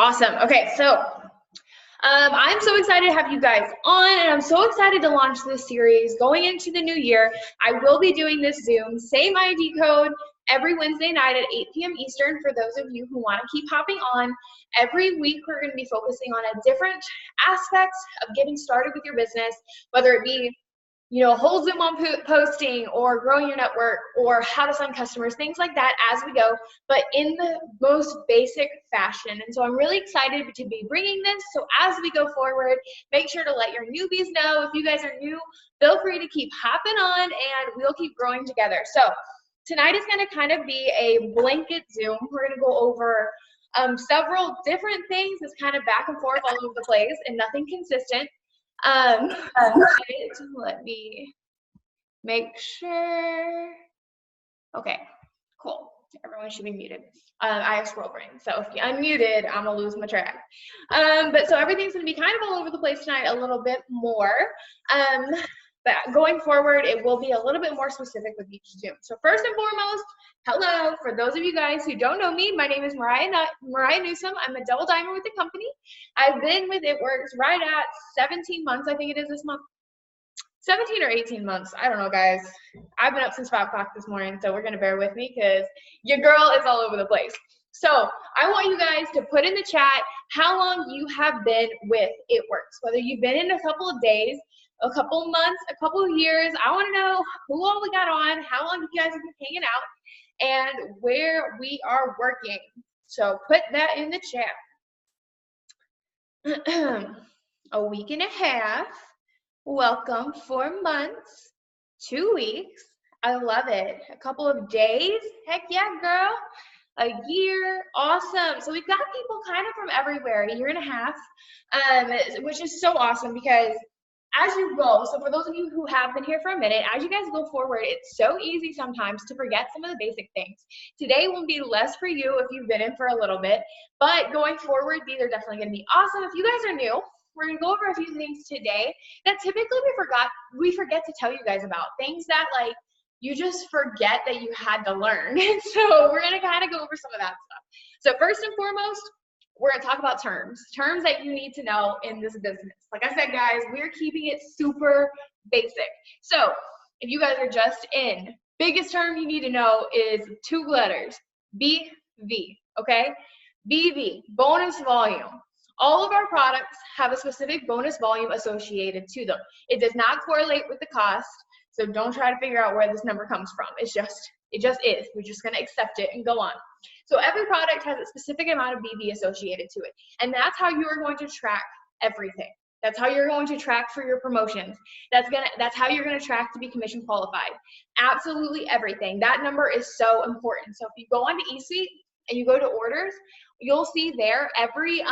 Awesome. Okay, so I'm so excited to have you guys on, and I'm so excited to launch this series going into the new year. I will be doing this Zoom, same ID code, every Wednesday night at 8 p.m. Eastern for those of you who want to keep hopping on. Every week, we're going to be focusing on a different aspect of getting started with your business, whether it be whole Zoom on posting or growing your network or how to sign customers, things like that as we go, but in the most basic fashion. And so I'm really excited to be bringing this. So as we go forward, make sure to let your newbies know. If you guys are new, feel free to keep hopping on and we'll keep growing together. So tonight is going to kind of be a blanket Zoom. We're going to go over several different things. It's kind of back and forth all over the place and nothing consistent. Let me make sure. Okay, cool. Everyone should be muted. I have scroll brain, so if you unmuted, I'm gonna lose my track. But so everything's gonna be kind of all over the place tonight, a little bit more. But going forward, it will be a little bit more specific with each Zoom. So first and foremost, hello. For those of you guys who don't know me, my name is Mariah Newsom. I'm a double diamond with the company. I've been with It Works right at 17 months, I think it is this month. 17 or 18 months. I don't know, guys. I've been up since 5 o'clock this morning, so we're going to bear with me because your girl is all over the place. So I want you guys to put in the chat how long you have been with It Works, whether you've been in a couple of days, a couple months, a couple of years. I want to know who all we got on, how long you guys have been hanging out, and where we are working. So put that in the chat. A week and a half. Welcome. 4 months. 2 weeks. I love it. A couple of days. Heck yeah, girl. A year. Awesome. So we've got people kind of from everywhere. A year and a half, which is so awesome because as you go, so for those of you who have been here for a minute, as you guys go forward, it's so easy sometimes to forget some of the basic things. Today will be less for you if you've been in for a little bit, but going forward, these are definitely going to be awesome. If you guys are new, we're going to go over a few things today that typically we forget to tell you guys about, things that like you just forget that you had to learn. And so we're going to kind of go over some of that stuff. So first and foremost, we're going to talk about terms that you need to know in this business. Like I said, guys, we're keeping it super basic. So if you guys are just in, biggest term you need to know is 2 letters, BV, okay? BV, bonus volume. All of our products have a specific bonus volume associated to them. It does not correlate with the cost, so don't try to figure out where this number comes from. It just is. We're just going to accept it and go on. So every product has a specific amount of BV associated to it. And that's how you are going to track everything. That's how you're going to track for your promotions. That's how you're going to track to be commission qualified. Absolutely everything. That number is so important. So if you go onto eSuite and you go to orders, you'll see there every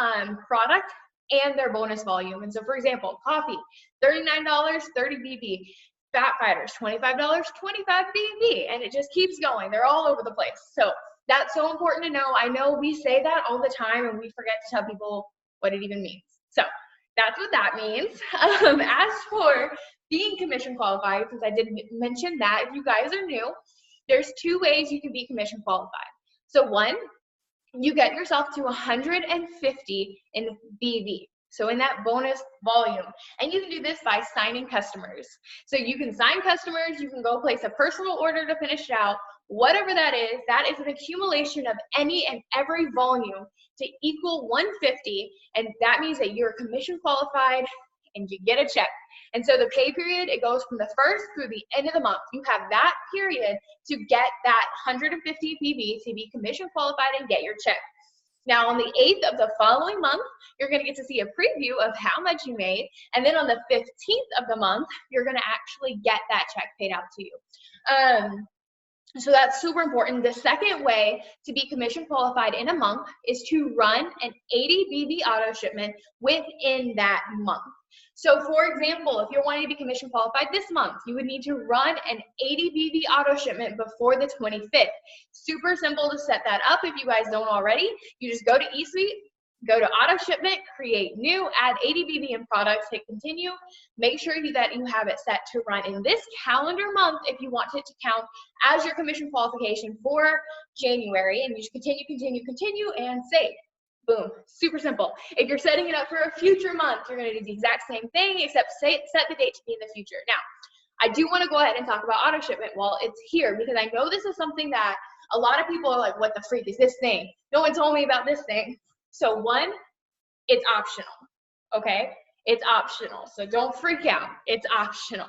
product and their bonus volume. And so for example, coffee, $39, 30 BV. Fat Fighters, $25, 25 BV, and it just keeps going. They're all over the place. So that's so important to know. I know we say that all the time and we forget to tell people what it even means. So that's what that means. As for being commission qualified, since I did mention that, if you guys are new, there's 2 ways you can be commission qualified. So one, you get yourself to 150 in BV. So in that bonus volume, and you can do this by signing customers. So you can sign customers, you can go place a personal order to finish it out, whatever that is an accumulation of any and every volume to equal 150, and that means that you're commission qualified and you get a check. And so the pay period, it goes from the 1st through the end of the month. You have that period to get that 150 PV to be commission qualified and get your check. Now, on the 8th of the following month, you're going to get to see a preview of how much you made. And then on the 15th of the month, you're going to actually get that check paid out to you. So that's super important. The second way to be commission qualified in a month is to run an 80 BV auto shipment within that month. So for example, if you're wanting to be commission qualified this month, you would need to run an 80 BV auto shipment before the 25th. Super simple to set that up if you guys don't already. You just go to eSuite, go to auto shipment, create new, add 80 BV in products, hit continue. Make sure that you have it set to run in this calendar month if you want it to count as your commission qualification for January, and you just continue, and save. Boom, super simple. If you're setting it up for a future month, you're gonna do the exact same thing, except set the date to be in the future. Now, I do wanna go ahead and talk about auto shipment while it's here, because I know this is something that a lot of people are like, what the freak is this thing? No one told me about this thing. So one, it's optional, okay? It's optional, so don't freak out, it's optional.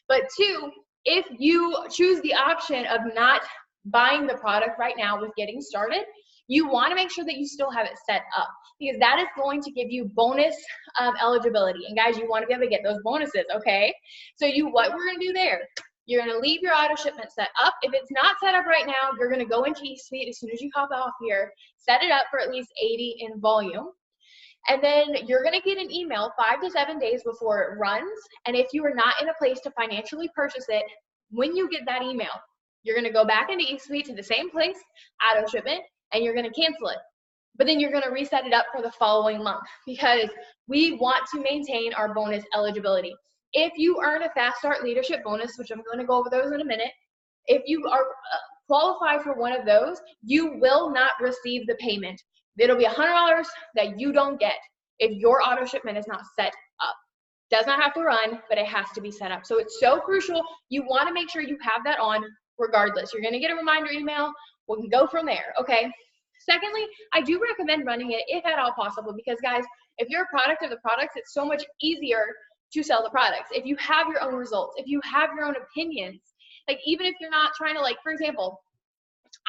But two, if you choose the option of not buying the product right now with getting started, you wanna make sure that you still have it set up, because that is going to give you bonus eligibility. And guys, you wanna be able to get those bonuses, okay? So what we're gonna do there, you're gonna leave your auto shipment set up. If it's not set up right now, you're gonna go into eSuite as soon as you hop off here, set it up for at least 80 in volume. And then you're gonna get an email 5 to 7 days before it runs. And if you are not in a place to financially purchase it, when you get that email, you're gonna go back into eSuite to the same place, auto shipment, and you're gonna cancel it. But then you're gonna reset it up for the following month, because we want to maintain our bonus eligibility. If you earn a Fast Start Leadership bonus, which I'm gonna go over those in a minute, if you are qualified for one of those, you will not receive the payment. It'll be $100 that you don't get if your auto shipment is not set up. Does not have to run, but it has to be set up. So it's so crucial. You want to make sure you have that on regardless. You're going to get a reminder email. We can go from there, okay? Secondly, I do recommend running it if at all possible, because guys, if you're a product of the products, it's so much easier to sell the products. If you have your own results, if you have your own opinions, like even if you're not trying to, like, for example,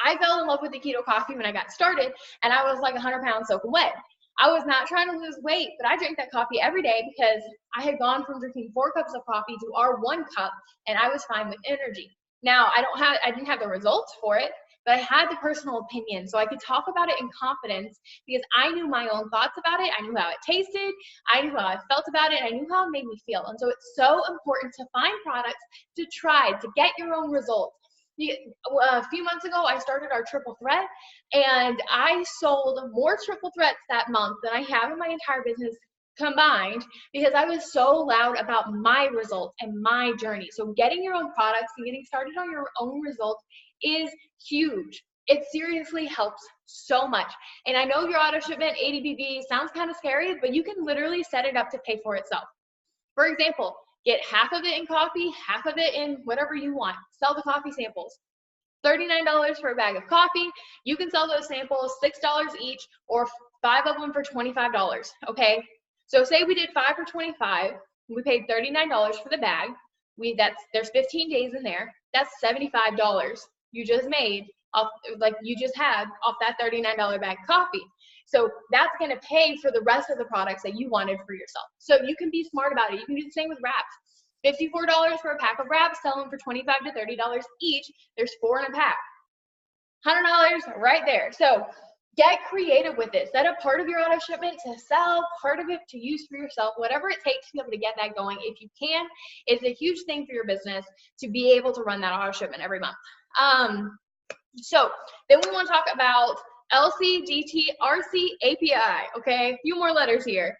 I fell in love with the keto coffee when I got started, and I was like 100 pounds soaking wet. I was not trying to lose weight, but I drank that coffee every day because I had gone from drinking 4 cups of coffee to our 1 cup, and I was fine with energy. Now, I didn't have the results for it, but I had the personal opinion, so I could talk about it in confidence because I knew my own thoughts about it. I knew how it tasted. I knew how I felt about it. And I knew how it made me feel. And so it's so important to find products to try, to get your own results. A few months ago, I started our triple threat, and I sold more triple threats that month than I have in my entire business combined, because I was so loud about my results and my journey. So getting your own products and getting started on your own results is huge. It seriously helps so much. And I know your auto shipment ADBB sounds kind of scary, but you can literally set it up to pay for itself. For example, get half of it in coffee, half of it in whatever you want. Sell the coffee samples. $39 for a bag of coffee. You can sell those samples $6 each, or 5 of them for $25, okay? So say we did 5 for $25, we paid $39 for the bag. There's 15 days in there. That's $75 you just made off, like you just had off that $39 bag of coffee. So that's gonna pay for the rest of the products that you wanted for yourself. So you can be smart about it. You can do the same with wraps. $54 for a pack of wraps, sell them for $25 to $30 each. There's 4 in a pack. $100 right there. So get creative with it. Set up part of your auto shipment to sell, part of it to use for yourself, whatever it takes to be able to get that going. If you can, it's a huge thing for your business to be able to run that auto shipment every month. So then we want to talk about LC, DT, RC, API, okay? A few more letters here.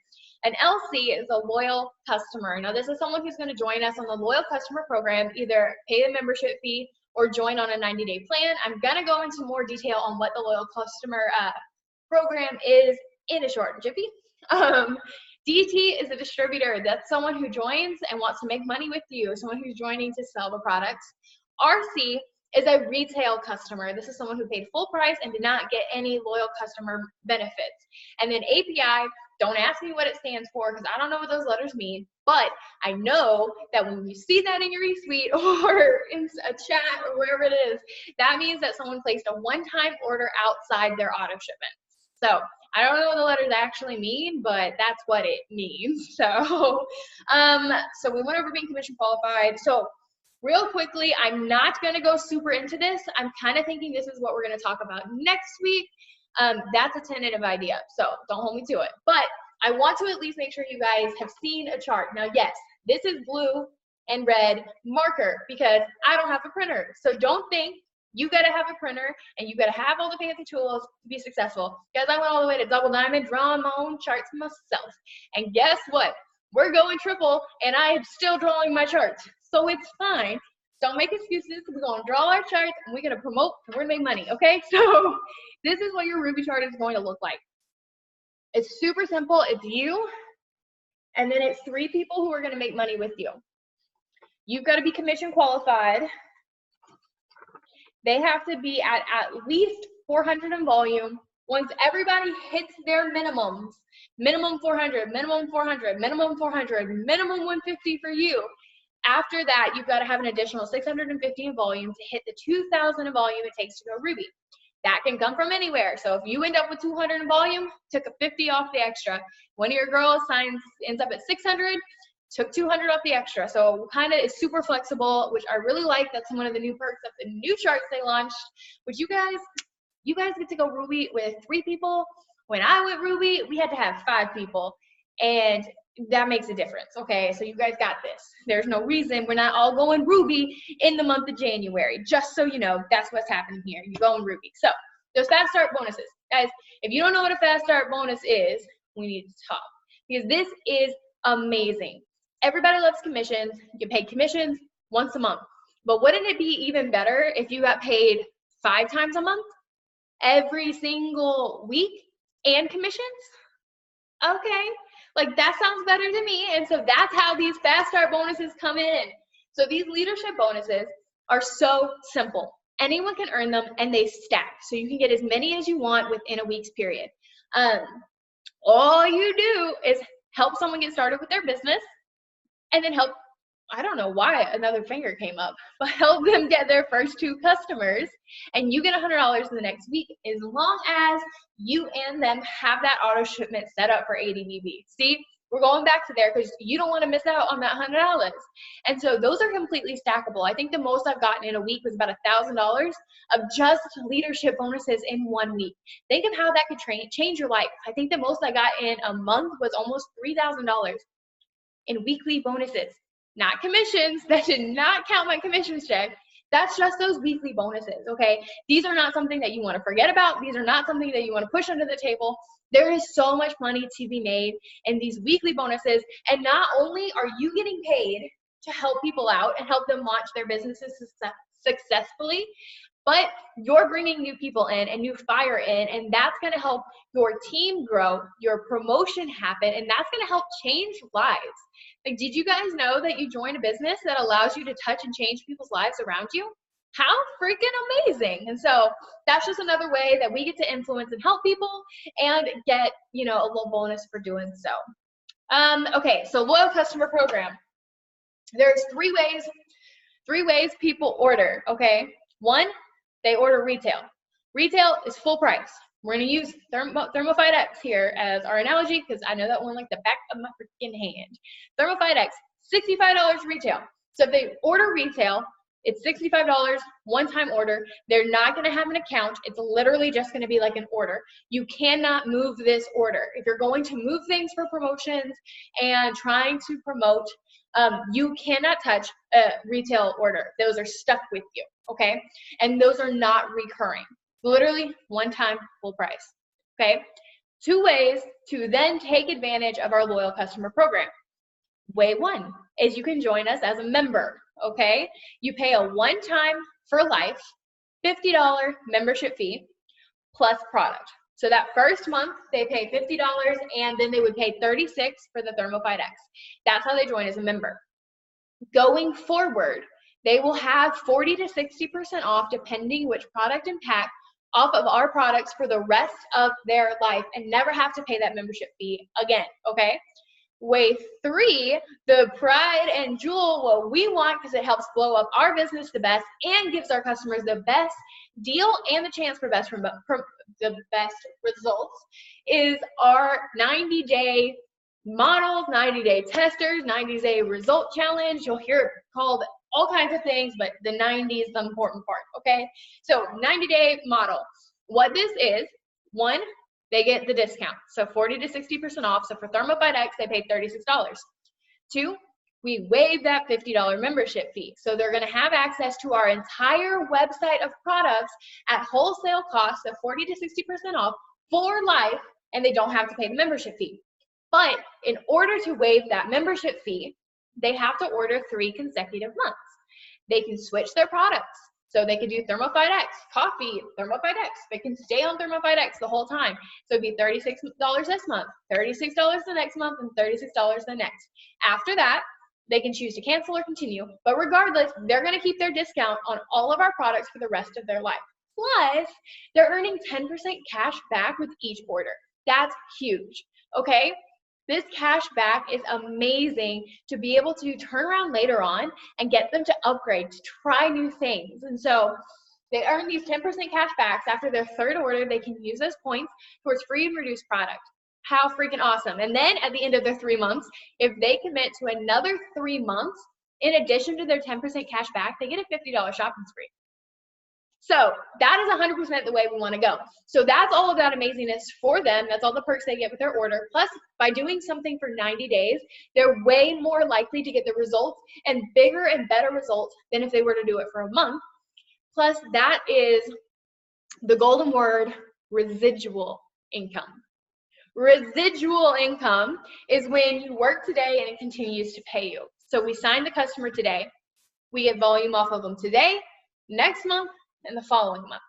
An LC is a loyal customer. Now, this is someone who's going to join us on the loyal customer program, either pay the membership fee or join on a 90-day plan. I'm going to go into more detail on what the loyal customer program is in a short and jiffy. DT is a distributor. That's someone who joins and wants to make money with you, someone who's joining to sell the products. RC is a retail customer. This is someone who paid full price and did not get any loyal customer benefits. And then API, don't ask me what it stands for because I don't know what those letters mean, but I know that when you see that in your eSuite or in a chat or wherever it is, that means that someone placed a one-time order outside their auto shipment. So I don't know what the letters actually mean, but that's what it means. So, so we went over being commission qualified. So real quickly, I'm not going to go super into this. I'm kind of thinking this is what we're going to talk about next week. That's a tentative idea, so don't hold me to it. But I want to at least make sure you guys have seen a chart. Now, yes, this is blue and red marker because I don't have a printer. So don't think you got to have a printer and you got to have all the fancy tools to be successful. Because I went all the way to double diamond, drawing my own charts myself. And guess what? We're going triple, and I am still drawing my charts. So it's fine. Don't make excuses. We're going to draw our charts, and we're going to promote, and we're going to make money, okay? So this is what your Ruby chart is going to look like. It's super simple. It's you, and then it's 3 people who are going to make money with you. You've got to be commission qualified. They have to be at least 400 in volume. Once everybody hits their minimums, minimum 400, minimum 400, minimum 400, minimum 150 for you. After that, you've got to have an additional 650 in volume to hit the 2,000 in volume it takes to go Ruby. That can come from anywhere. So if you end up with 200 in volume, took a 50 off the extra. One of your girls ends up at 600, took 200 off the extra. So kind of is super flexible, which I really like. That's one of the new perks of the new charts they launched, which you guys get to go Ruby with 3 people. When I went Ruby, we had to have 5 people, and that makes a difference. Okay, so you guys got this. There's no reason we're not all going Ruby in the month of January. Just so you know, that's what's happening here. You're going Ruby. So those fast start bonuses, guys. If you don't know what a fast start bonus is, we need to talk, because this is amazing. Everybody loves commissions. You pay commissions once a month, but wouldn't it be even better if you got paid 5 times a month, every single week, and commissions? Okay, like that sounds better to me. And so that's how these fast start bonuses come in. So these leadership bonuses are so simple. Anyone can earn them, and they stack. So you can get as many as you want within a week's period. All you do is help someone get started with their business, and then help, I don't know why another finger came up, but help them get their first 2 customers, and you get $100 in the next week, as long as you and them have that auto shipment set up for ADVB. See, we're going back to there because you don't want to miss out on that $100. And so those are completely stackable. I think the most I've gotten in a week was about $1,000 of just leadership bonuses in 1 week. Think of how that could change your life. I think the most I got in a month was almost $3,000 in weekly bonuses. Not commissions. That did not count my commissions check. That's just those weekly bonuses, okay? These are not something that you want to forget about. These are not something that you want to push under the table. There is so much money to be made in these weekly bonuses, and not only are you getting paid to help people out and help them launch their businesses successfully, but you're bringing new people in and new fire in, and that's going to help your team grow, your promotion happen, and that's going to help change lives. Like, did you guys know that you join a business that allows you to touch and change people's lives around you? How freaking amazing. And so that's just another way that we get to influence and help people and get, you know, a little bonus for doing so. Okay, so loyal customer program. There's 3 ways people order, okay? 1, they order retail. Retail is full price. We're going to use Thermophyte X here as our analogy, because I know that one like the back of my freaking hand. Thermophyte X, $65 retail. So if they order retail, it's $65, one-time order. They're not going to have an account. It's literally just going to be like an order. You cannot move this order. If you're going to move things for promotions and trying to promote, you cannot touch a retail order. Those are stuck with you, okay? And those are not recurring. Literally one time, full price, okay? 2 ways to then take advantage of our loyal customer program. Way 1 is you can join us as a member, okay? You pay a one-time for life $50 membership fee plus product. So that first month they pay $50, and then they would pay $36 for the Thermophyte X. That's how they join as a member. Going forward, they will have 40 to 60% off depending which product and pack off of our products for the rest of their life, and never have to pay that membership fee again, okay? Way 3, the pride and jewel, what we want, because it helps blow up our business the best and gives our customers the best deal and the chance for the best results, is our 90-day models, 90-day testers, 90-day result challenge. You'll hear it called all kinds of things, but the 90 is the important part, okay? So 90-day model. What this is, 1, they get the discount, so 40 to 60% off. So for Thermophyte X, they paid $36. 2, we waive that $50 membership fee. So they're gonna have access to our entire website of products at wholesale cost of 40 to 60% off for life, and they don't have to pay the membership fee. But in order to waive that membership fee, they have to order 3 consecutive months. They can switch their products. So they could do Thermofite X, coffee, Thermofite X. They can stay on Thermofite X the whole time. So it'd be $36 this month, $36 the next month, and $36 the next. After that, they can choose to cancel or continue. But regardless, they're going to keep their discount on all of our products for the rest of their life. Plus, they're earning 10% cash back with each order. That's huge, okay? This cash back is amazing to be able to turn around later on and get them to upgrade, to try new things. And so they earn these 10% cash backs after their third order. They can use those points towards free and reduced product. How freaking awesome. And then at the end of their 3 months, if they commit to another 3 months, in addition to their 10% cash back, they get a $50 shopping spree. So that is 100% the way we want to go. So that's all of that amazingness for them. That's all the perks they get with their order. Plus, by doing something for 90 days, they're way more likely to get the results and bigger and better results than if they were to do it for a month. Plus, that is the golden word, residual income. Residual income is when you work today and it continues to pay you. So we sign the customer today. We get volume off of them today, next month, and the following month.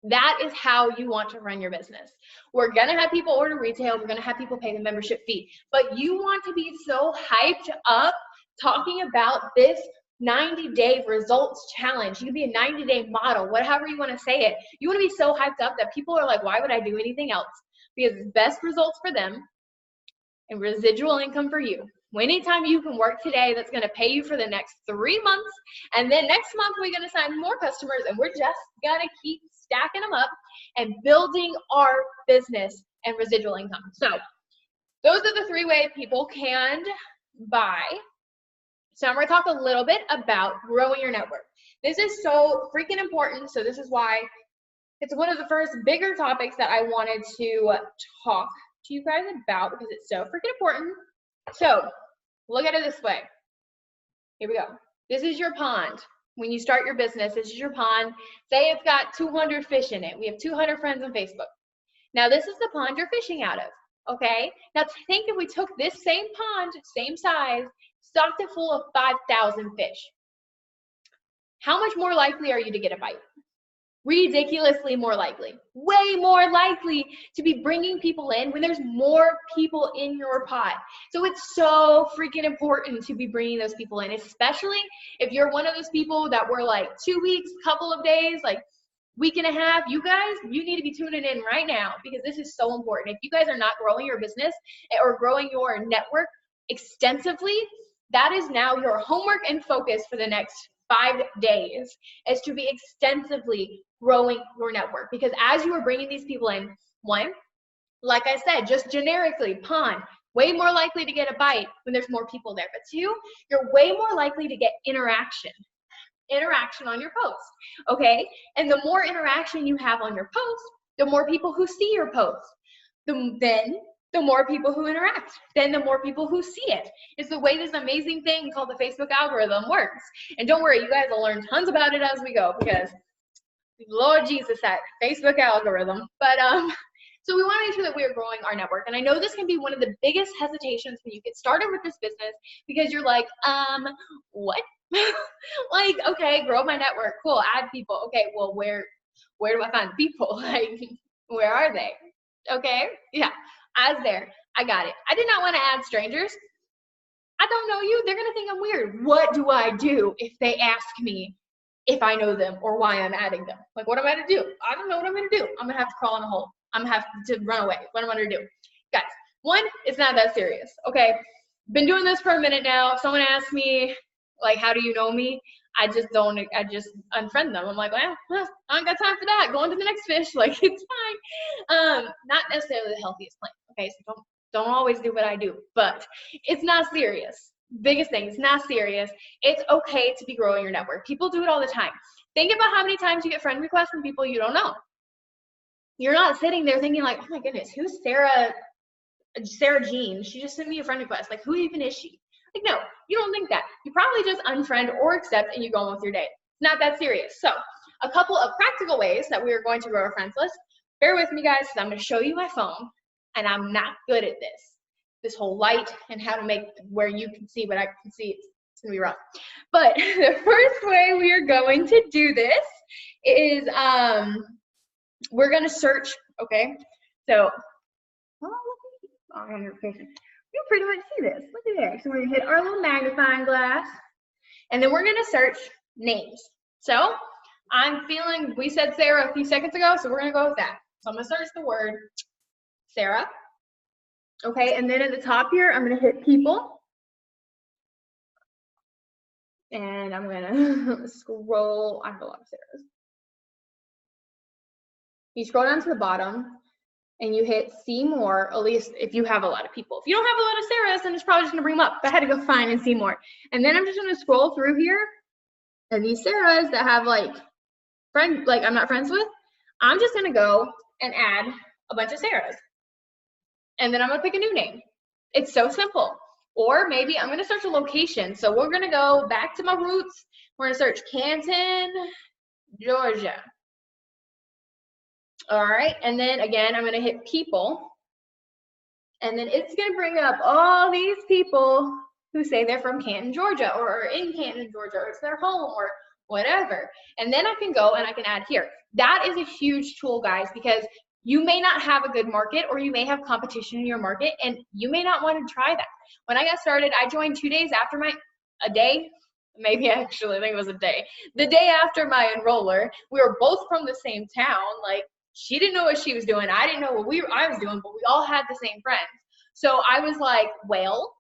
That is how you want to run your business. We're going to have people order retail. We're going to have people pay the membership fee. But you want to be so hyped up talking about this 90-day results challenge. You can be a 90-day model, whatever you want to say it. You want to be so hyped up that people are like, why would I do anything else? Because it's best results for them and residual income for you. Anytime you can work today, that's going to pay you for the next 3 months. And then next month, we're going to sign more customers, and we're just going to keep stacking them up and building our business and residual income. So those are the 3 ways people can buy. So I'm going to talk a little bit about growing your network. This is so freaking important. So this is why it's one of the first bigger topics that I wanted to talk to you guys about, because it's so freaking important. So look at it this way. Here we go. This is your pond. When you start your business, this is your pond. Say it's got 200 fish in it. We have 200 friends on Facebook. Now this is the pond you're fishing out of, okay? Now think if we took this same pond, same size, stocked it full of 5,000 fish. How much more likely are you to get a bite? Ridiculously more likely, way more likely to be bringing people in when there's more people in your pot. So it's so freaking important to be bringing those people in, especially if you're one of those people that were like 2 weeks, couple of days, like week and a half. You guys, you need to be tuning in right now because this is so important. If you guys are not growing your business or growing your network extensively, that is now your homework and focus for the next 5 days, is to be extensively growing your network. Because as you are bringing these people in, one, like I said, just generically, pond, way more likely to get a bite when there's more people there. But 2, you're way more likely to get interaction on your post, okay? And the more interaction you have on your post, the more people who see your post. Then the more people who interact, then the more people who see it. It's the way this amazing thing called the Facebook algorithm works. And don't worry, you guys will learn tons about it as we go, because Lord Jesus, that Facebook algorithm. But so we want to make sure that we are growing our network. And I know this can be one of the biggest hesitations when you get started with this business, because you're like, what? Like, okay, grow my network, cool, add people. Okay, well, where do I find people? Like, where are they? Okay, yeah. As there, I got it. I did not want to add strangers. I don't know you. They're going to think I'm weird. What do I do if they ask me if I know them or why I'm adding them? Like, what am I going to do? I don't know what I'm going to do. I'm going to have to crawl in a hole. I'm going to have to run away. What am I going to do? Guys, one, it's not that serious, okay? Been doing this for a minute now. If someone asks me, like, how do you know me? I just unfriend them. I'm like, well, I don't got time for that. Go on to the next fish. Like, it's fine. Not necessarily the healthiest plan. Okay, so don't always do what I do, but it's not serious. Biggest thing, it's not serious. It's okay to be growing your network. People do it all the time. Think about how many times you get friend requests from people you don't know. You're not sitting there thinking like, oh my goodness, who's Sarah Jean? She just sent me a friend request. Like, who even is she? Like, no, you don't think that. You probably just unfriend or accept and you go on with your day. It's not that serious. So a couple of practical ways that we are going to grow our friends list. Bear with me, guys, because I'm going to show you my phone, and I'm not good at this whole light and how to make where you can see what I can see. It's gonna be rough. But the first way we are going to do this is we're gonna search, okay? So, on your patient. You pretty much see this. Look at there. So we're gonna hit our little magnifying glass, and then we're gonna search names. So I'm feeling, we said Sarah a few seconds ago, so we're gonna go with that. So I'm gonna search the word Sarah. Okay, and then at the top here, I'm gonna hit people. And I'm gonna scroll, I have a lot of Sarahs. You scroll down to the bottom and you hit see more, at least if you have a lot of people. If you don't have a lot of Sarahs, then it's probably just gonna bring them up. But I had to go find and see more. And then I'm just gonna scroll through here, and these Sarahs that have like I'm not friends with, I'm just gonna go and add a bunch of Sarahs. And then I'm gonna pick a new name. It's so simple. Or maybe I'm gonna search a location. So we're gonna go back to my roots. We're gonna search Canton, Georgia. All right, and then again, I'm gonna hit people. And then it's gonna bring up all these people who say they're from Canton, Georgia, or are in Canton, Georgia, or it's their home, or whatever. And then I can go and I can add here. That is a huge tool, guys, because you may not have a good market, or you may have competition in your market, and you may not want to try that. When I got started, I joined 2 days after a day, maybe actually, I think it was a day. The day after my enroller, we were both from the same town. Like, she didn't know what she was doing. I didn't know what I was doing, but we all had the same friends. So I was like, well,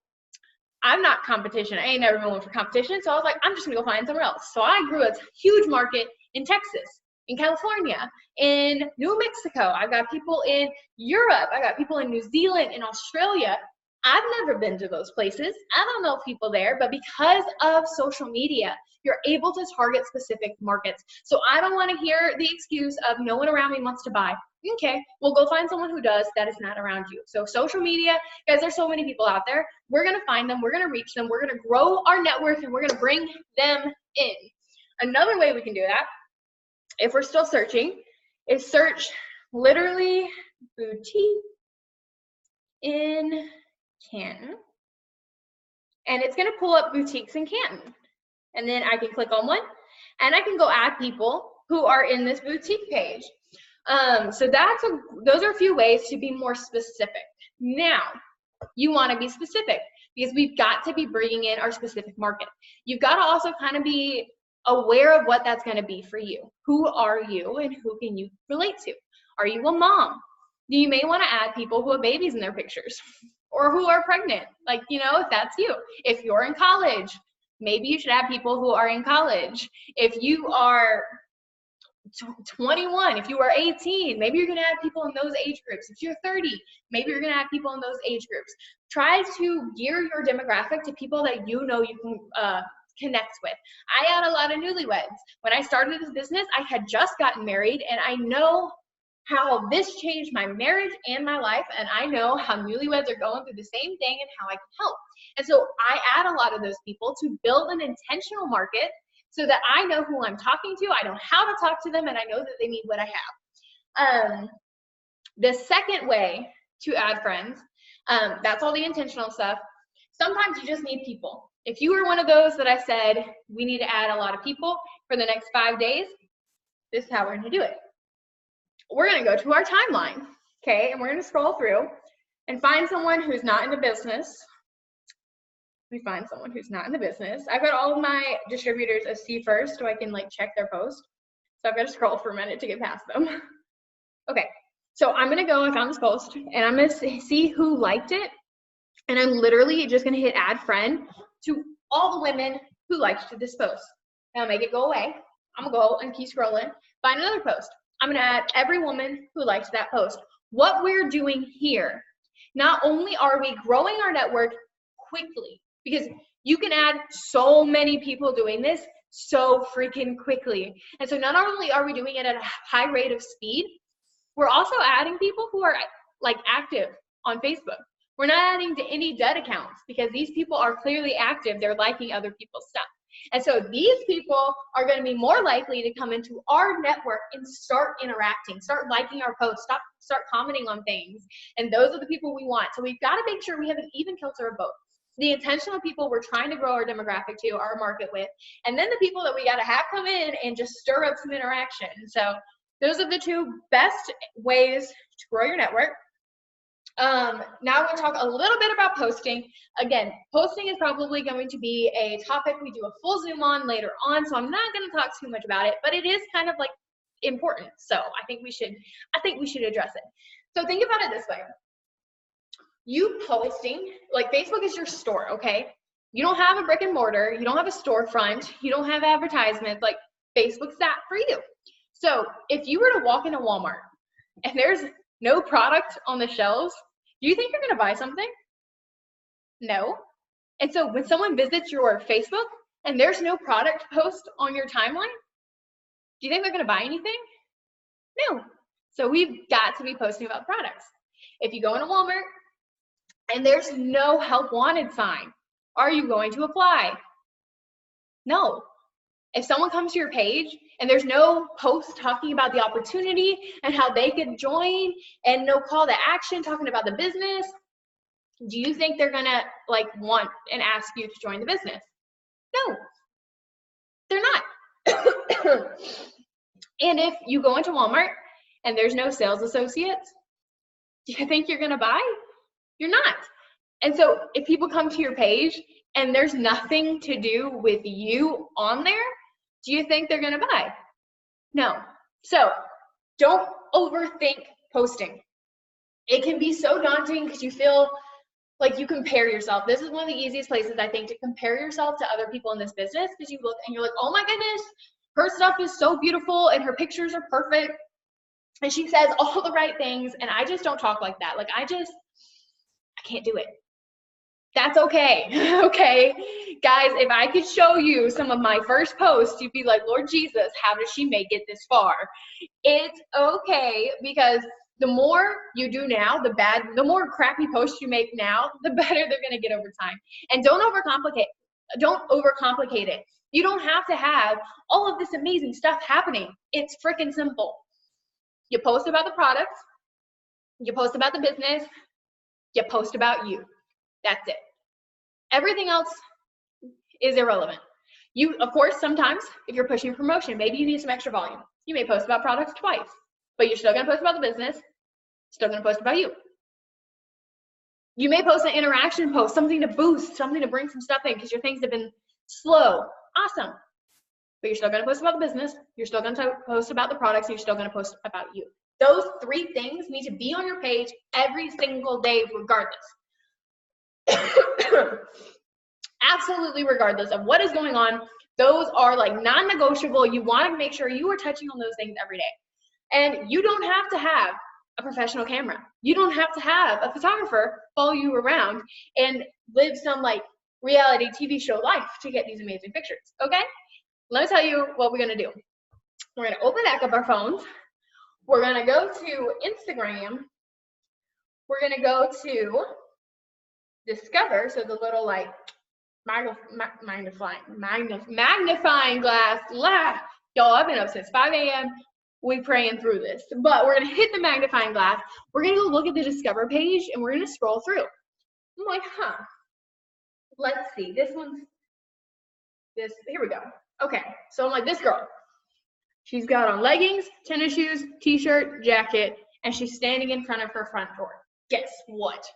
I'm not competition. I ain't never been one for competition. So I was like, I'm just gonna go find somewhere else. So I grew a huge market in Texas, in California, in New Mexico. I've got people in Europe. I got people in New Zealand, in Australia. I've never been to those places. I don't know people there, but because of social media, you're able to target specific markets. So I don't want to hear the excuse of no one around me wants to buy. Okay, well, go find someone who does that is not around you. So social media, guys, there's so many people out there. We're going to find them. We're going to reach them. We're going to grow our network, and we're going to bring them in. Another way we can do that, if we're still searching, is search literally boutique in Canton. And it's going to pull up boutiques in Canton. And then I can click on one, and I can go add people who are in this boutique page. So those are a few ways to be more specific. Now, you want to be specific because we've got to be bringing in our specific market. You've got to also kind of be aware of what that's going to be for you. Who are you and who can you relate to? Are you a mom? You may want to add people who have babies in their pictures or who are pregnant. Like, you know, if that's you. If you're in college, maybe you should add people who are in college. If you are 21, if you are 18, maybe you're going to add people in those age groups. If you're 30, maybe you're going to add people in those age groups. Try to gear your demographic to people that you know you can connect with. I add a lot of newlyweds. When I started this business, I had just gotten married, and I know how this changed my marriage and my life, and I know how newlyweds are going through the same thing and how I can help. And so I add a lot of those people to build an intentional market so that I know who I'm talking to, I know how to talk to them, and I know that they need what I have. The second way to add friends, that's all the intentional stuff. Sometimes you just need people. If you are one of those that I said, we need to add a lot of people for the next 5 days, this is how we're gonna do it. We're gonna go to our timeline, okay? And we're gonna scroll through and find someone who's not in the business. We find someone who's not in the business. I've got all of my distributors as see first so I can like check their post. So I've got to scroll for a minute to get past them. Okay, so I'm gonna go, I found this post, and I'm gonna see who liked it. And I'm literally just gonna hit add friend to all the women who liked this post. Now make it go away. I'm gonna go and keep scrolling, find another post. I'm gonna add every woman who liked that post. What we're doing here, not only are we growing our network quickly, because you can add so many people doing this so freaking quickly. And so not only are we doing it at a high rate of speed, we're also adding people who are like active on Facebook. We're not adding to any dead accounts because these people are clearly active. They're liking other people's stuff. And so these people are going to be more likely to come into our network and start interacting, start liking our posts, start commenting on things. And those are the people we want. So we've got to make sure we have an even filter of both. the intentional people we're trying to grow our demographic to, our market with, and then the people that we got to have come in and just stir up some interaction. So those are the two best ways to grow your network. Now I'm going to talk a little bit about posting. Again, posting is probably going to be a topic we do a full Zoom on later on, so I'm not going to talk too much about it, but it is kind of like important. So I think we should address it. So think about it this way. You posting, like Facebook is your store, okay? You don't have a brick and mortar, you don't have a storefront, you don't have advertisements, like Facebook's that for you. So if you were to walk into Walmart and there's no product on the shelves, do you think you're gonna buy something? No. And so when someone visits your Facebook and there's no product post on your timeline, do you think they're gonna buy anything? No. So we've got to be posting about products. If you go into Walmart and there's no help wanted sign, are you going to apply? No. If someone comes to your page and there's no post talking about the opportunity and how they could join and no call to action talking about the business, do you think they're gonna like want and ask you to join the business? No, they're not. And if you go into Walmart and there's no sales associates, do you think you're gonna buy? You're not. And so if people come to your page and there's nothing to do with you on there, do you think they're gonna buy? No. So don't overthink posting. It can be so daunting because you feel like you compare yourself. This is one of the easiest places, I think, to compare yourself to other people in this business, because you look and you're like, oh my goodness, her stuff is so beautiful and her pictures are perfect and she says all the right things, and I just don't talk like that. Like I can't do it. That's okay. Okay, guys, if I could show you some of my first posts, you'd be like, Lord Jesus, how does she make it this far? It's okay, because the more you do now, the more crappy posts you make now, the better they're gonna get over time. And don't overcomplicate it. You don't have to have all of this amazing stuff happening. It's freaking simple. You post about the products, you post about the business, you post about you. That's it. Everything else is irrelevant. You, of course, sometimes if you're pushing promotion, maybe you need some extra volume. You may post about products twice, but you're still gonna post about the business, still gonna post about you. You may post an interaction post, something to boost, something to bring some stuff in because your things have been slow. Awesome. But you're still gonna post about the business, you're still gonna post about the products, and you're still gonna post about you. Those three things need to be on your page every single day, regardless. Absolutely regardless of what is going on. Those are like non-negotiable. You want to make sure you are touching on those things every day. And you don't have to have a professional camera. You don't have to have a photographer follow you around and live some like reality TV show life to get these amazing pictures, okay? Let me tell you what we're gonna do. We're gonna open back up our phones. We're gonna go to Instagram. We're gonna go to Discover, so the little like magnifying glass. Y'all, I've been up since 5 a.m. We praying through this, but we're gonna hit the magnifying glass. We're gonna go look at the Discover page and we're gonna scroll through. I'm like, let's see, here we go. Okay, so I'm like, this girl, she's got on leggings, tennis shoes, t-shirt, jacket, and she's standing in front of her front door. Guess what?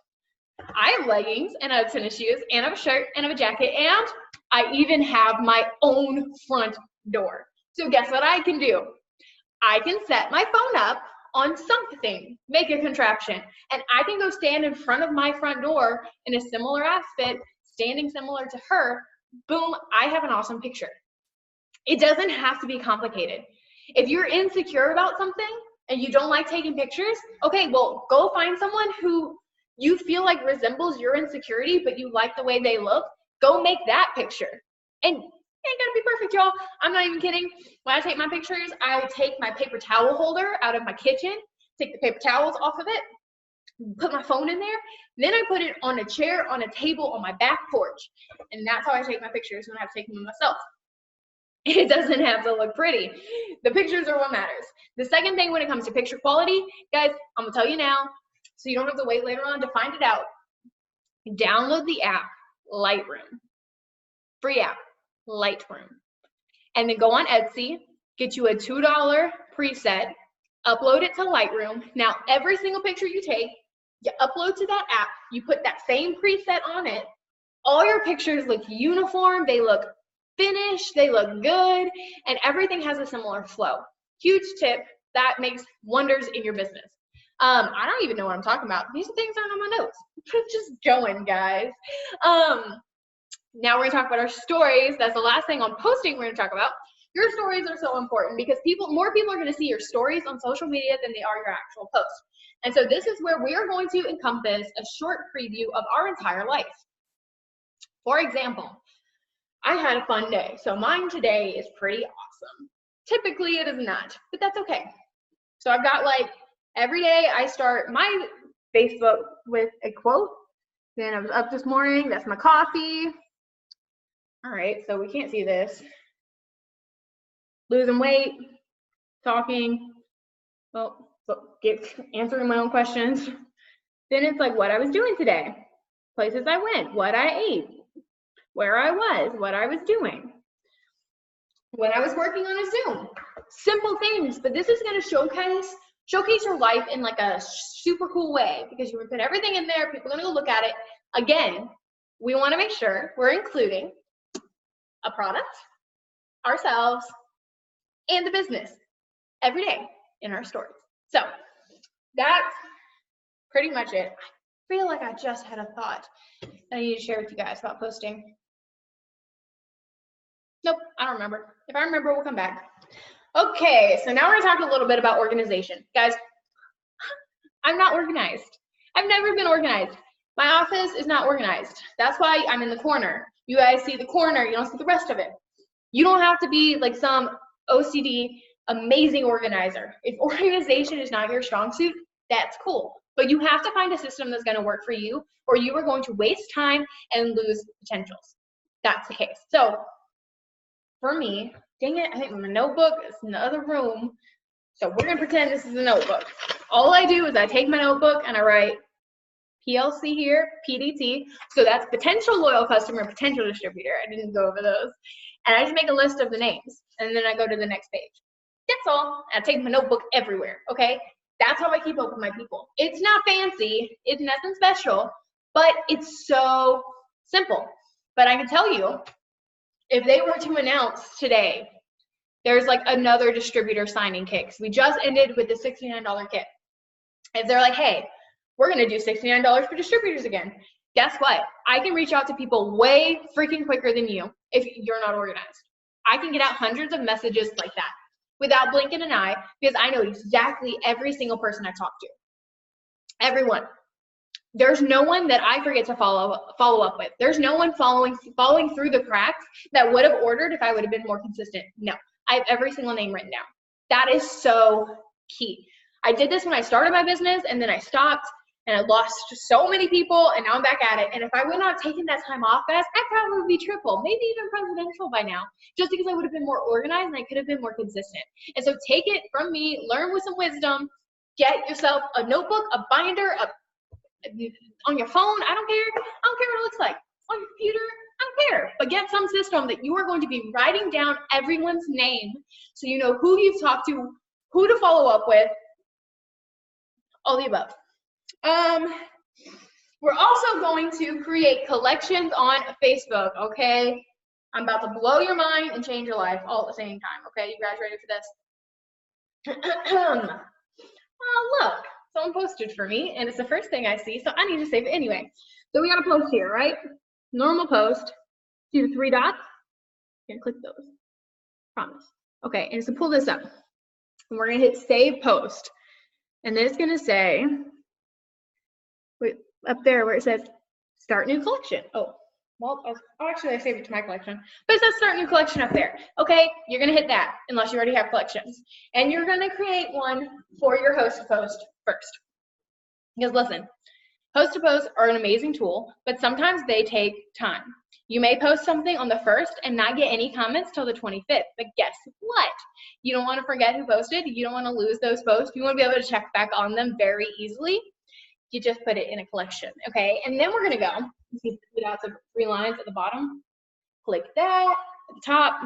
I have leggings and I have tennis shoes and I have a shirt and I have a jacket and I even have my own front door. So guess what I can do? I can set my phone up on something, make a contraption, and I can go stand in front of my front door in a similar outfit, standing similar to her. Boom, I have an awesome picture. It doesn't have to be complicated. If you're insecure about something and you don't like taking pictures, okay, well, go find someone who you feel like resembles your insecurity, but you like the way they look. Go make that picture. And it ain't gonna be perfect, y'all. I'm not even kidding. When I take my pictures, I take my paper towel holder out of my kitchen, take the paper towels off of it, put my phone in there, then I put it on a chair, on a table, on my back porch. And that's how I take my pictures when I have to take them myself. It doesn't have to look pretty. The pictures are what matters. The second thing when it comes to picture quality, guys, I'm gonna tell you now, so you don't have to wait later on to find it out. Download the app Lightroom. Free app, Lightroom. And then go on Etsy, get you a $2 preset, upload it to Lightroom. Now, every single picture you take, you upload to that app, you put that same preset on it. All your pictures look uniform, they look finished, they look good, and everything has a similar flow. Huge tip that makes wonders in your business. I don't even know what I'm talking about. These things aren't on my notes. Just going, guys. Now we're gonna talk about our stories. That's the last thing on posting we're gonna talk about. Your stories are so important because more people are gonna see your stories on social media than they are your actual posts. And so this is where we are going to encompass a short preview of our entire life. For example, I had a fun day. So mine today is pretty awesome. Typically it is not, but that's okay. So I've got like, every day I start my Facebook with a quote. Then I was up this morning, that's my coffee. All right, so we can't see this. Losing weight, talking, answering my own questions. Then it's like what I was doing today, places I went, what I ate, where I was, what I was doing, when I was working on a Zoom. Simple things, but this is gonna showcase your life in like a super cool way because you put everything in there, people are gonna go look at it. Again, we wanna make sure we're including a product, ourselves, and the business every day in our stories. So that's pretty much it. I feel like I just had a thought that I need to share with you guys about posting. Nope, I don't remember. If I remember, we'll come back. Okay, so now we're gonna talk a little bit about organization. Guys, I'm not organized. I've never been organized. My office is not organized. That's why I'm in the corner. You guys see the corner, you don't see the rest of it. You don't have to be like some OCD amazing organizer. If organization is not your strong suit, that's cool. But you have to find a system that's gonna work for you or you are going to waste time and lose potentials. That's the case. So for me, dang it, I think my notebook is in the other room. So we're gonna pretend this is a notebook. All I do is I take my notebook and I write PLC here, PDT. So that's potential loyal customer, potential distributor. I didn't go over those. And I just make a list of the names and then I go to the next page. That's all. I take my notebook everywhere, okay? That's how I keep up with my people. It's not fancy, it's nothing special, but it's so simple. But I can tell you, if they were to announce today, there's like another distributor signing kit, because we just ended with the $69 kit. If they're like, hey, we're gonna do $69 for distributors again, guess what? I can reach out to people way freaking quicker than you if you're not organized. I can get out hundreds of messages like that without blinking an eye because I know exactly every single person I talk to. Everyone. There's no one that I forget to follow up with. There's no one falling through the cracks that would have ordered if I would have been more consistent. No, I have every single name written down. That is so key. I did this when I started my business and then I stopped and I lost so many people and now I'm back at it. And if I would not have taken that time off, guys, I'd probably be triple, maybe even presidential by now, just because I would have been more organized and I could have been more consistent. And so take it from me, learn with some wisdom, get yourself a notebook, a binder, on your phone, I don't care what it looks like. On your computer, I don't care. But get some system that you are going to be writing down everyone's name so you know who you've talked to, who to follow up with, all the above. We're also going to create collections on Facebook, okay? I'm about to blow your mind and change your life all at the same time, okay? You guys ready for this? Oh, look. Someone posted for me, and it's the first thing I see, so I need to save it anyway. So we got a post here, right? Normal post. See the 3 dots? You're gonna click those. Promise. Okay, and so pull this up. And we're gonna hit save post. And then it's gonna say, wait, up there where it says start new collection. Oh, well, actually I saved it to my collection. But it says start new collection up there. Okay, you're gonna hit that unless you already have collections. And you're gonna create one for your host to post first. Because listen, host to post are an amazing tool, but sometimes they take time. You may post something on the 1st and not get any comments till the 25th, but guess what? You don't want to forget who posted. You don't want to lose those posts. You want to be able to check back on them very easily. you just put it in a collection, okay? And then we're gonna go, you see the dots of 3 lines at the bottom, click that, at the top,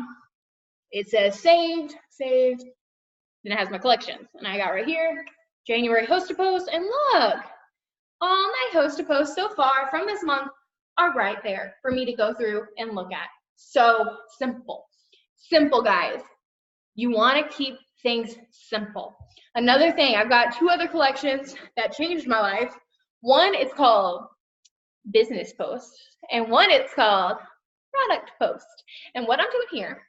it says saved, then it has my collections, and I got right here, January host to post, and look, all my host to post so far from this month are right there for me to go through and look at. So simple, guys. You want to keep things simple. Another thing, I've got 2 other collections that changed my life. One, it's called business post, and one it's called product post. And what I'm doing here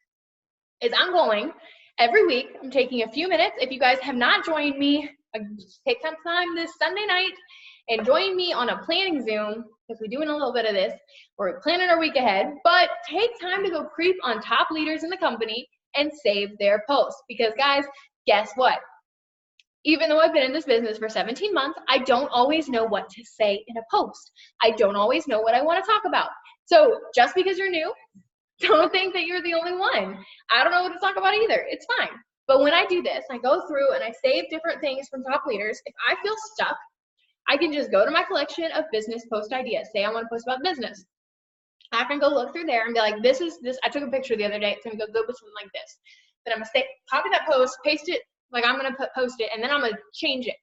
is I'm going every week, I'm taking a few minutes. If you guys have not joined me, just take some time this Sunday night and join me on a planning Zoom, because we're doing a little bit of this. We're planning our week ahead, but take time to go creep on top leaders in the company and save their posts. Because guys, guess what? Even though I've been in this business for 17 months, I don't always know what to say in a post. I don't always know what I want to talk about. So just because you're new, don't think that you're the only one. I don't know what to talk about either. It's fine. But when I do this, I go through and I save different things from top leaders. If I feel stuck, I can just go to my collection of business post ideas. Say I want to post about business. I can go look through there and be like, this. I took a picture the other day. It's going to go good with something like this. Then I'm going to copy that post, paste it, like I'm going to post it, and then I'm going to change it.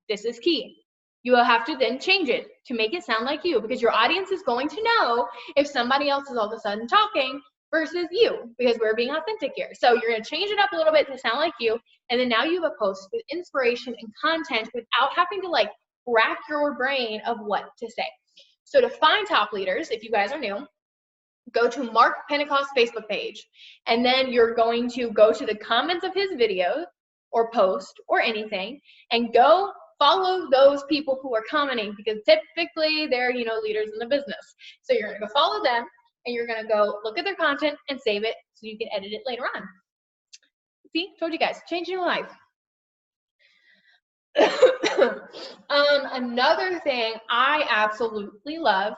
This is key. You will have to then change it to make it sound like you, because your audience is going to know if somebody else is all of a sudden talking versus you, because we're being authentic here. So you're going to change it up a little bit to sound like you, and then now you have a post with inspiration and content without having to like rack your brain of what to say. So to find top leaders, if you guys are new, go to Mark Pentecost Facebook page, and then you're going to go to the comments of his video or post or anything, and go follow those people who are commenting, because typically they're, you know, leaders in the business. So you're gonna go follow them, and you're gonna go look at their content and save it so you can edit it later on. See, told you guys, changing your life. Another thing I absolutely love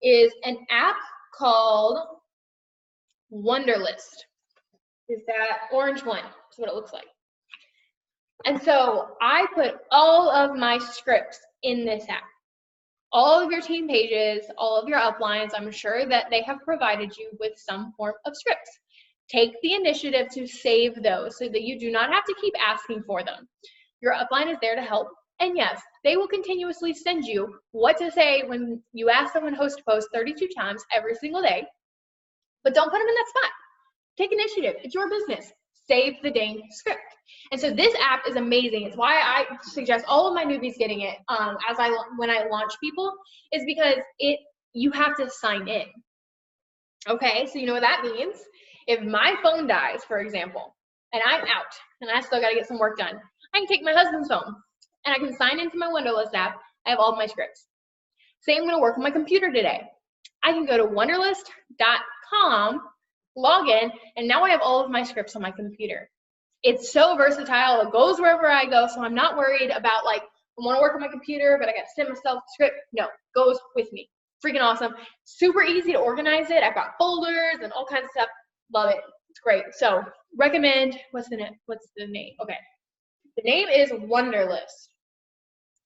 is an app called Wunderlist. Is that orange one? That's what it looks like. And so I put all of my scripts in this app. All of your team pages, all of your uplines, I'm sure that they have provided you with some form of scripts. Take the initiative to save those so that you do not have to keep asking for them. Your upline is there to help. And yes, they will continuously send you what to say when you ask someone host to post 32 times every single day. But don't put them in that spot. Take initiative. It's your business. Save the dang script. And so this app is amazing. It's why I suggest all of my newbies getting it when I launch people, is because you have to sign in. Okay, so you know what that means? If my phone dies, for example, and I'm out and I still got to get some work done, I can take my husband's phone and I can sign into my Wunderlist app. I have all of my scripts. Say I'm going to work on my computer today. I can go to wunderlist.com, log in, and now I have all of my scripts on my computer. It's so versatile. It goes wherever I go, so I'm not worried about like, I want to work on my computer, but I got to send myself the script. No, it goes with me. Freaking awesome. Super easy to organize it. I've got folders and all kinds of stuff. Love it. It's great. So recommend, what's the name? Okay. The name is Wunderlist.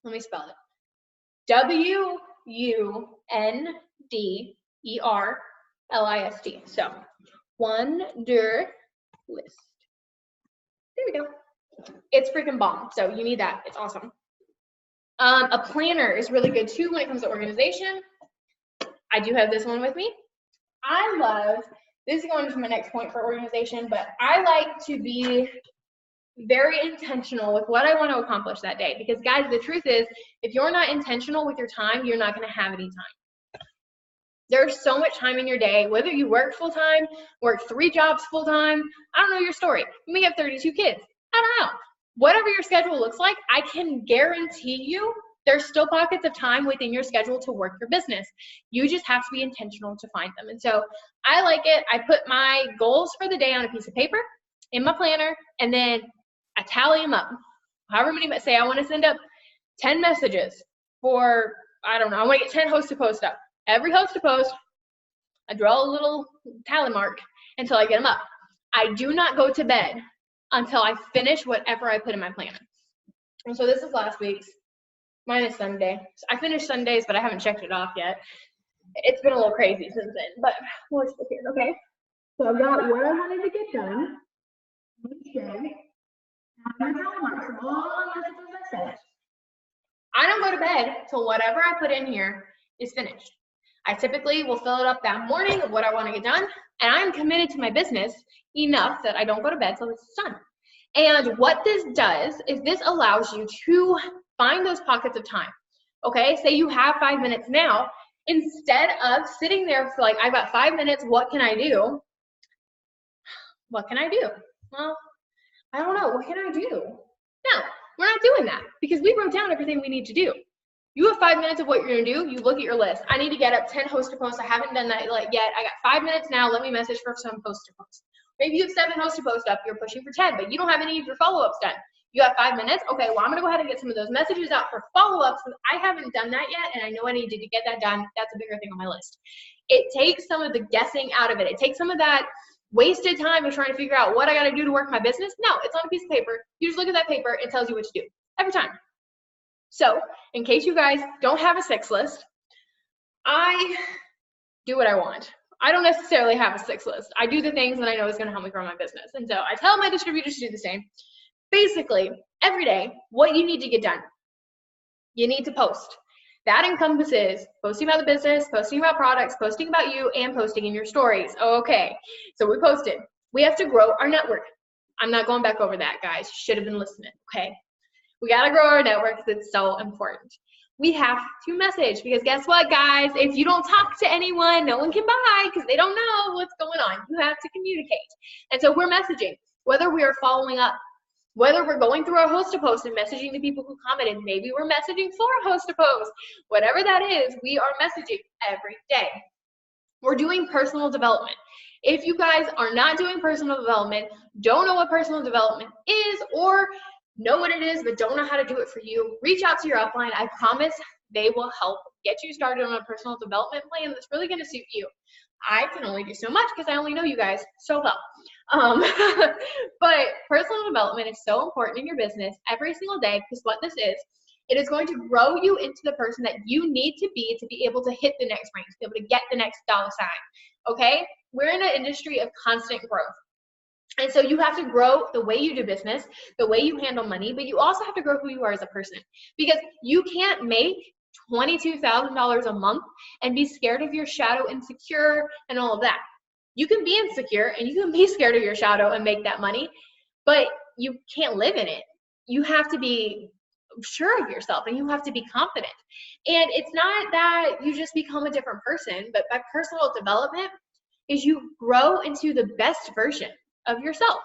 Let me spell it. Wunderlist. So Wunderlist. There we go. It's freaking bomb. So you need that. It's awesome. A planner is really good too when it comes to organization. I do have this one with me. I love, this is going to my next point for organization, but I like to be very intentional with what I want to accomplish that day. Because guys, the truth is, if you're not intentional with your time, you're not going to have any time. There's so much time in your day, whether you work full-time, work 3 jobs full-time. I don't know your story. You may have 32 kids. I don't know. Whatever your schedule looks like, I can guarantee you there's still pockets of time within your schedule to work your business. You just have to be intentional to find them. And so I like it. I put my goals for the day on a piece of paper in my planner, and then I tally them up. However many, say I want to send up 10 messages for, I don't know, I want to get 10 hosts to post up. Every host to post, I draw a little tally mark until I get them up. I do not go to bed until I finish whatever I put in my planner. And so this is last week's. minus Sunday. I finished Sundays, but I haven't checked it off yet. It's been a little crazy since then, but let's look here, okay? So I've got what I wanted to get done each day. My time marks from all the messages I sent. I don't go to bed till whatever I put in here is finished. I typically will fill it up that morning of what I want to get done, and I'm committed to my business enough that I don't go to bed till it's done. And what this does is this allows you to find those pockets of time. Okay, say you have 5 minutes now, instead of sitting there for like, I've got 5 minutes, what can I do? What can I do? Well, I don't know, what can I do? No, we're not doing that because we wrote down everything we need to do. You have 5 minutes of what you're gonna do, you look at your list. I need to get up 10 host to posts. I haven't done that yet. I got 5 minutes now, let me message for some host to posts. Maybe you have 7 host to post up, you're pushing for 10, but you don't have any of your follow-ups done. You have 5 minutes, okay, well, I'm gonna go ahead and get some of those messages out for follow-ups because I haven't done that yet and I know I need to get that done. That's a bigger thing on my list. It takes some of the guessing out of it. It takes some of that wasted time of trying to figure out what I gotta do to work my business. No, it's on a piece of paper. You just look at that paper, it tells you what to do every time. So, in case you guys don't have a 6 list, I do what I want. I don't necessarily have a 6 list. I do the things that I know is gonna help me grow my business. And so I tell my distributors to do the same. Basically, every day, what you need to get done. You need to post. That encompasses posting about the business, posting about products, posting about you, and posting in your stories. Okay, so we posted. We have to grow our network. I'm not going back over that, guys. Should have been listening, okay? We gotta grow our network because it's so important. We have to message because guess what, guys? If you don't talk to anyone, no one can buy because they don't know what's going on. You have to communicate. And so we're messaging, whether we are following up, whether we're going through our host to post and messaging the people who commented, maybe we're messaging for a host to post, whatever that is, we are messaging every day. We're doing personal development. If you guys are not doing personal development, don't know what personal development is, or know what it is but don't know how to do it for you, reach out to your upline. I promise they will help get you started on a personal development plan that's really going to suit you. I can only do so much because I only know you guys so well. But personal development is so important in your business every single day because what this is, it is going to grow you into the person that you need to be able to hit the next rank, to be able to get the next dollar sign, okay? We're in an industry of constant growth. And so you have to grow the way you do business, the way you handle money, but you also have to grow who you are as a person because you can't make $22,000 a month and be scared of your shadow, insecure, and all of that. You can be insecure and you can be scared of your shadow and make that money, but you can't live in it. You have to be sure of yourself and you have to be confident. And it's not that you just become a different person, but by personal development is you grow into the best version of yourself.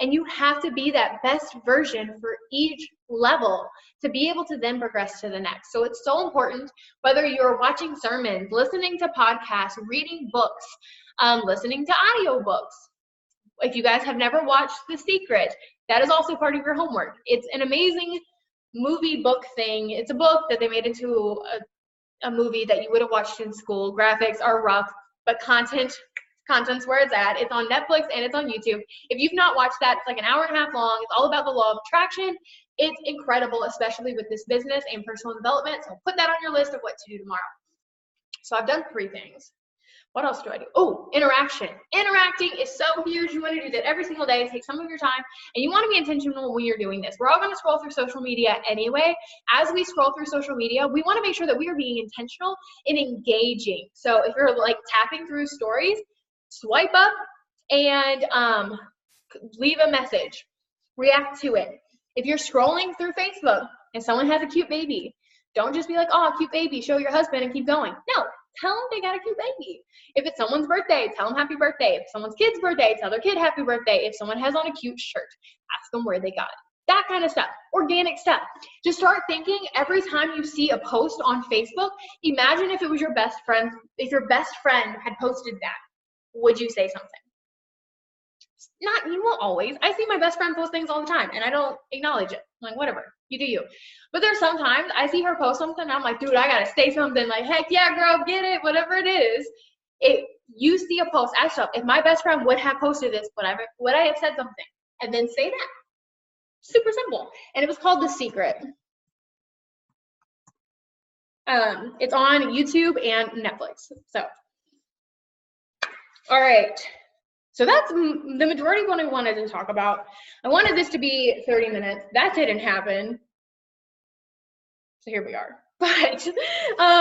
And you have to be that best version for each level to be able to then progress to the next. So it's so important, whether you're watching sermons, listening to podcasts, reading books, listening to audiobooks. If you guys have never watched The Secret, that is also part of your homework. It's an amazing movie book thing. It's a book that they made into a movie that you would have watched in school. Graphics are rough, but content's where it's at. It's on Netflix and it's on YouTube. If you've not watched that, it's like an hour and a half long. It's all about the law of attraction. It's incredible, especially with this business and personal development. So put that on your list of what to do tomorrow. So I've done 3 things. What else do I do? Oh, interaction. Interacting is so huge. You want to do that every single day. Take some of your time, and you want to be intentional when you're doing this. We're all going to scroll through social media anyway. As we scroll through social media, we want to make sure that we are being intentional and engaging. So if you're like tapping through stories, swipe up and leave a message. React to it. If you're scrolling through Facebook and someone has a cute baby, don't just be like, oh, cute baby, show your husband and keep going. No. Tell them they got a cute baby. If it's someone's birthday, tell them happy birthday. If someone's kid's birthday, tell their kid happy birthday. If someone has on a cute shirt, ask them where they got it. That kind of stuff. Organic stuff. Just start thinking every time you see a post on Facebook, imagine if it was your best friend, if your best friend had posted that, would you say something? Not, you won't always. I see my best friend post things all the time and I don't acknowledge it. I'm like, whatever, you do you. But there's sometimes I see her post something and I'm like, dude, I gotta say something like, heck yeah, girl, get it, whatever it is. If you see a post, ask yourself, if my best friend would have posted this, would I have said something? And then say that. Super simple. And it was called The Secret. It's on YouTube and Netflix. So, all right. So that's the majority of what I wanted to talk about. I wanted this to be 30 minutes. That didn't happen. So here we are. But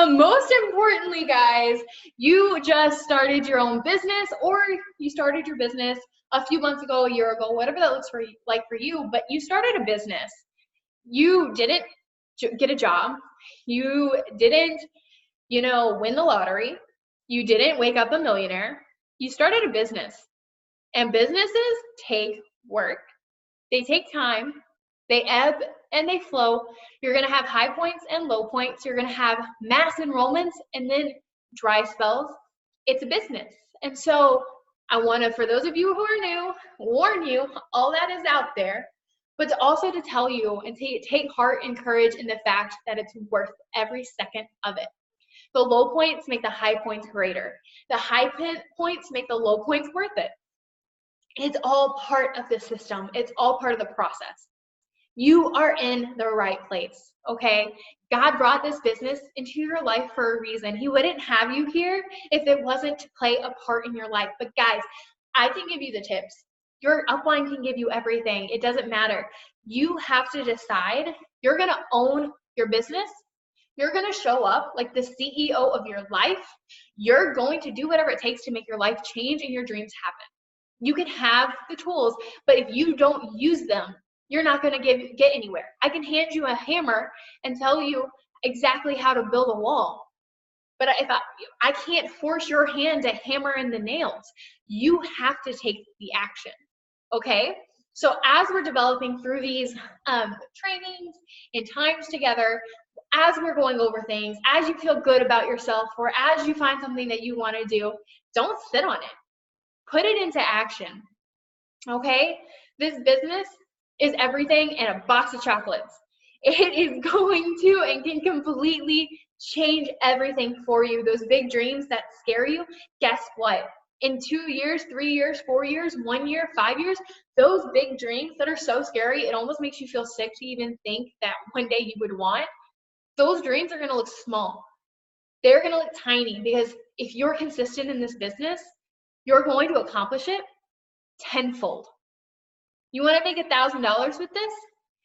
most importantly, guys, you just started your own business, or you started your business a few months ago, a year ago, whatever that looks like for you, but you started a business. You didn't get a job. You didn't, win the lottery. You didn't wake up a millionaire. You started a business. And businesses take work. They take time. They ebb and they flow. You're going to have high points and low points. You're going to have mass enrollments and then dry spells. It's a business. And so I want to, for those of you who are new, warn you, all that is out there, but also to tell you and take heart and courage in the fact that it's worth every second of it. The low points make the high points greater. The high points make the low points worth it. It's all part of the system. It's all part of the process. You are in the right place, okay? God brought this business into your life for a reason. He wouldn't have you here if it wasn't to play a part in your life. But guys, I can give you the tips. Your upline can give you everything. It doesn't matter. You have to decide. You're going to own your business. You're going to show up like the CEO of your life. You're going to do whatever it takes to make your life change and your dreams happen. You can have the tools, but if you don't use them, you're not going to get anywhere. I can hand you a hammer and tell you exactly how to build a wall, but if I can't force your hand to hammer in the nails. You have to take the action, okay? So as we're developing through these trainings and times together, as we're going over things, as you feel good about yourself, or as you find something that you want to do, don't sit on it. Put it into action, okay? This business is everything in a box of chocolates. It is going to and can completely change everything for you. Those big dreams that scare you, guess what? In 2 years, 3 years, 4 years, 1 year, 5 years, those big dreams that are so scary, it almost makes you feel sick to even think that one day you would want, those dreams are going to look small. They're going to look tiny, because if you're consistent in this business, you're going to accomplish it tenfold. You want to make $1,000 with this?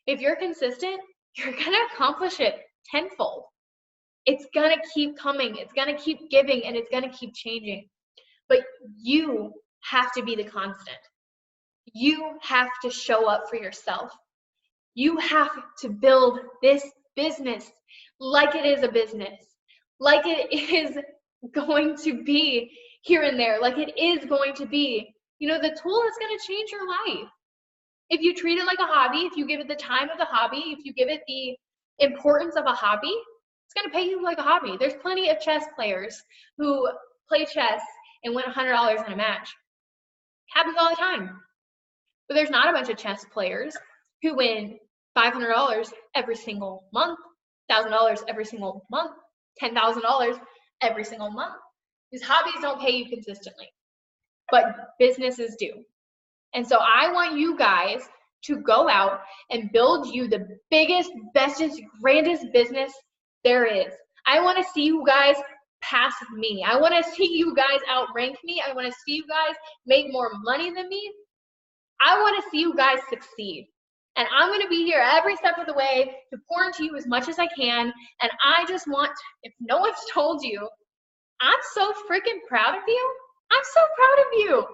If you're consistent, you're going to accomplish it tenfold. It's going to keep coming. It's going to keep giving, and it's going to keep changing. But you have to be the constant. You have to show up for yourself. You have to build this business like it is a business, like it is going to be here and there, like it is going to be, the tool that's going to change your life. If you treat it like a hobby, if you give it the time of the hobby, if you give it the importance of a hobby, it's going to pay you like a hobby. There's plenty of chess players who play chess and win $100 in a match. Happens all the time. But there's not a bunch of chess players who win $500 every single month, $1,000 every single month, $10,000 every single month. These hobbies don't pay you consistently, but businesses do. And so I want you guys to go out and build you the biggest, bestest, grandest business there is. I want to see you guys pass me. I want to see you guys outrank me. I want to see you guys make more money than me. I want to see you guys succeed. And I'm going to be here every step of the way to pour into you as much as I can. And I just want, if no one's told you, I'm so freaking proud of you. I'm so proud of you.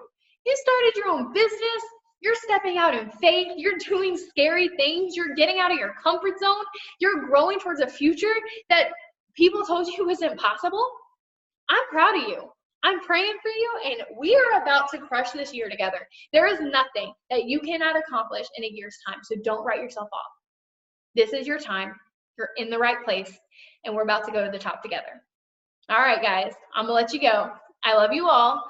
You started your own business. You're stepping out in faith. You're doing scary things. You're getting out of your comfort zone. You're growing towards a future that people told you was impossible. I'm proud of you. I'm praying for you, and we are about to crush this year together. There is nothing that you cannot accomplish in a year's time, so don't write yourself off. This is your time. You're in the right place, and we're about to go to the top together. All right, guys, I'm going to let you go. I love you all.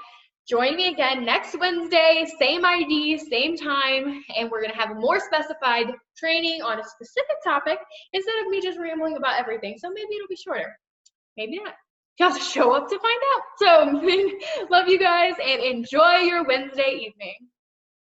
Join me again next Wednesday, same ID, same time, and we're going to have a more specified training on a specific topic instead of me just rambling about everything. So maybe it'll be shorter. Maybe not. You have to show up to find out. So love you guys and enjoy your Wednesday evening.